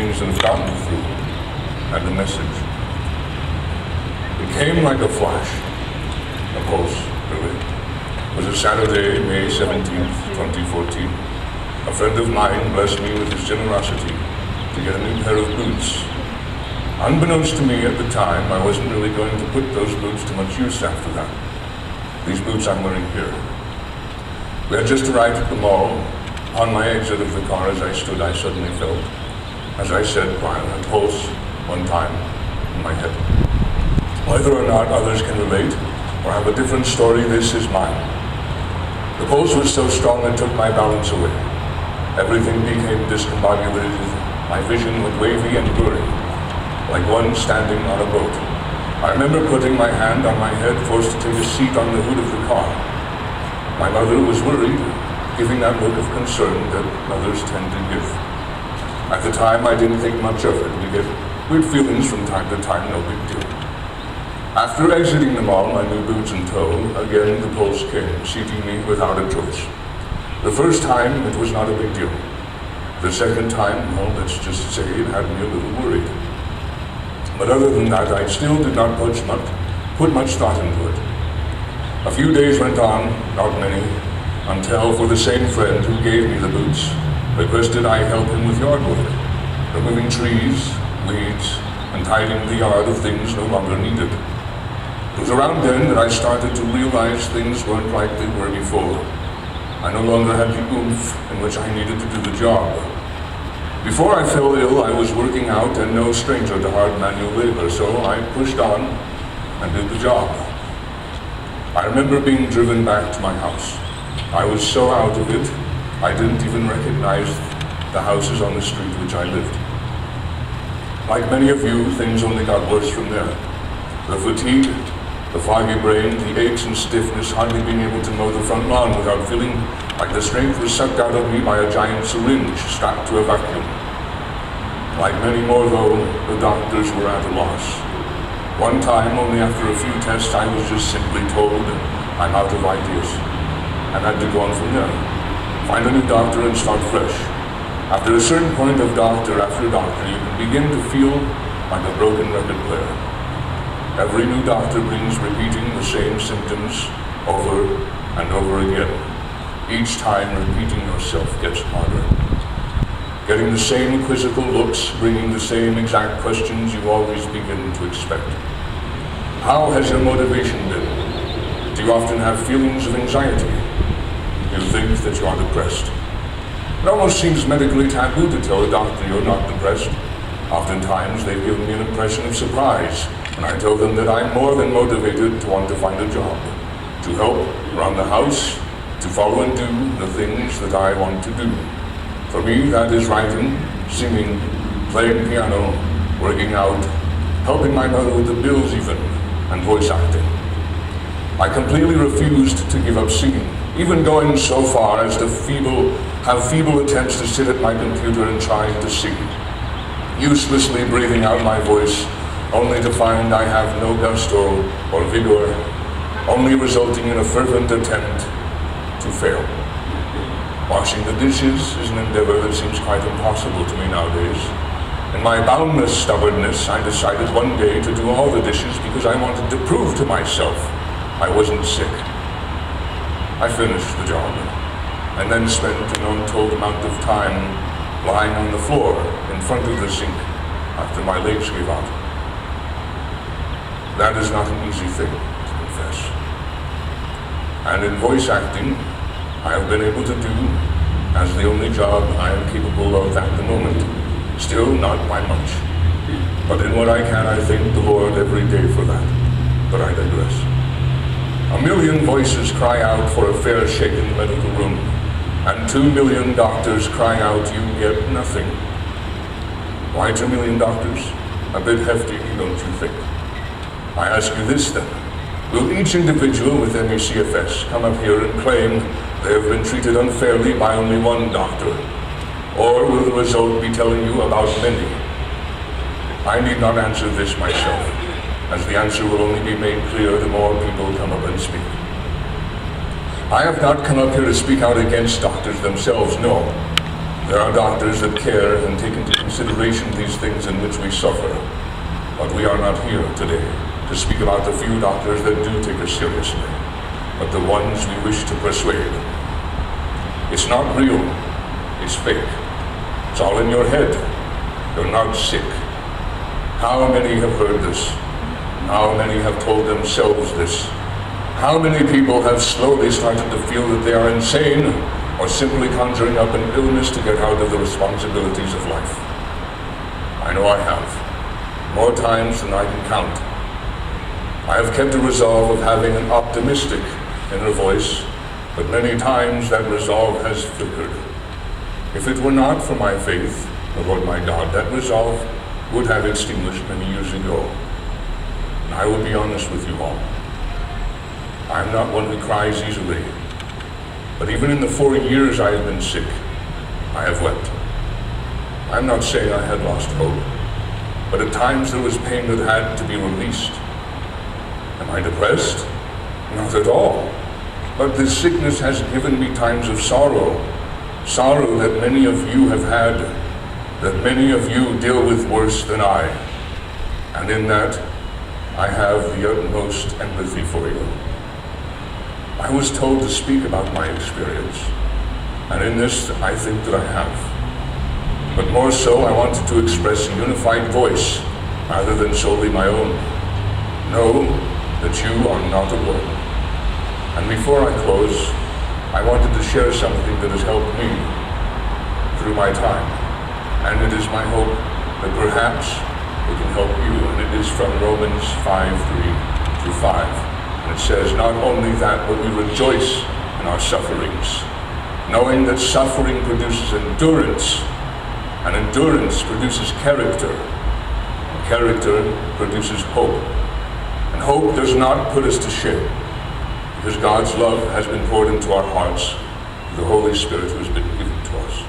things that have gotten through, and the message. It came like a flash, a pulse, really. It was a Saturday, May 17th, 2014. A friend of mine blessed me with his generosity to get a new pair of boots. Unbeknownst to me at the time, I wasn't really going to put those boots to much use after that. These boots I'm wearing here. We had just arrived at the mall. On my exit of the car as I stood, I suddenly felt, as I said prior, a pulse one time in my head. Whether or not others can relate or have a different story, this is mine. The pulse was so strong it took my balance away. Everything became discombobulated. My vision went wavy and blurry, like one standing on a boat. I remember putting my hand on my head, forced to take a seat on the hood of the car. My mother was worried, giving that look of concern that mothers tend to give. At the time, I didn't think much of it. We get weird feelings from time to time, no big deal. After exiting the mall, my new boots in tow, again the pulse came, seating me without a choice. The first time, it was not a big deal. The second time, well, let's just say it had me a little worried. But other than that, I still did not put much thought into it. A few days went on, not many, until for the same friend who gave me the boots requested I help him with yard work, removing trees, weeds, and tidying the yard of things no longer needed. It was around then that I started to realize things weren't like they were before. I no longer had the oomph in which I needed to do the job. Before I fell ill, I was working out and no stranger to hard manual labor, so I pushed on and did the job. I remember being driven back to my house. I was so out of it, I didn't even recognize the houses on the street which I lived. Like many of you, things only got worse from there. The fatigue, the foggy brain, the aches and stiffness, hardly being able to mow the front lawn without feeling like the strength was sucked out of me by a giant syringe strapped to a vacuum. Like many more though, the doctors were at a loss. One time, only after a few tests, I was just simply told I'm out of ideas, and had to go on from there. Find a new doctor and start fresh. After a certain point of doctor after doctor, you can begin to feel like a broken record player. Every new doctor brings repeating the same symptoms over and over again. Each time repeating yourself gets harder. Getting the same quizzical looks, bringing the same exact questions you always begin to expect. How has your motivation been? Do you often have feelings of anxiety? Do you think that you are depressed? It almost seems medically taboo to tell a doctor you're not depressed. Oftentimes they've given me an impression of surprise when I tell them that I'm more than motivated to want to find a job, to help around the house, to follow and do the things that I want to do. For me, that is writing, singing, playing piano, working out, helping my mother with the bills even, and voice acting. I completely refused to give up singing, even going so far as to have feeble attempts to sit at my computer and try to sing, uselessly breathing out my voice, only to find I have no gusto or vigor, only resulting in a fervent attempt to fail. Washing the dishes is an endeavor that seems quite impossible to me nowadays. In my boundless stubbornness, I decided one day to do all the dishes because I wanted to prove to myself I wasn't sick. I finished the job, and then spent an untold amount of time lying on the floor in front of the sink after my legs gave out. That is not an easy thing to confess. And in voice acting, I have been able to do as the only job I am capable of at the moment. Still not by much. But in what I can, I thank the Lord every day for that. But I digress. A million voices cry out for a fair shake in the medical room, and 2 million doctors cry out, you get nothing. Why 2 million doctors? A bit hefty, don't you think? I ask you this then. Will each individual with ME/CFS come up here and claim they have been treated unfairly by only one doctor? Or will the result be telling you about many? I need not answer this myself, as the answer will only be made clear the more people come up and speak. I have not come up here to speak out against doctors themselves, no. There are doctors that care and take into consideration these things in which we suffer. But we are not here today to speak about the few doctors that do take us seriously, but the ones we wish to persuade. It's not real, it's fake. It's all in your head. You're not sick. How many have heard this? How many have told themselves this? How many people have slowly started to feel that they are insane or simply conjuring up an illness to get out of the responsibilities of life? I know I have, more times than I can count. I have kept a resolve of having an optimistic inner voice, but many times that resolve has flickered. If it were not for my faith, the Lord my God, that resolve would have extinguished many years ago. And I will be honest with you all. I am not one who cries easily, but even in the 4 years I have been sick, I have wept. I'm not saying I had lost hope, but at times there was pain that had to be released. Am I depressed? Not at all. But this sickness has given me times of sorrow that many of you have had, that many of you deal with worse than I. And in that, I have the utmost empathy for you. I was told to speak about my experience, and in this I think that I have. But more so, I wanted to express a unified voice rather than solely my own. Know that you are not alone. And before I close, I wanted to share something that has helped me through my time. And it is my hope that perhaps it can help you. And it is from Romans 5:3-5. And it says, not only that, but we rejoice in our sufferings, knowing that suffering produces endurance, and endurance produces character, and character produces hope. And hope does not put us to shame, because God's love has been poured into our hearts through the Holy Spirit who has been given to us.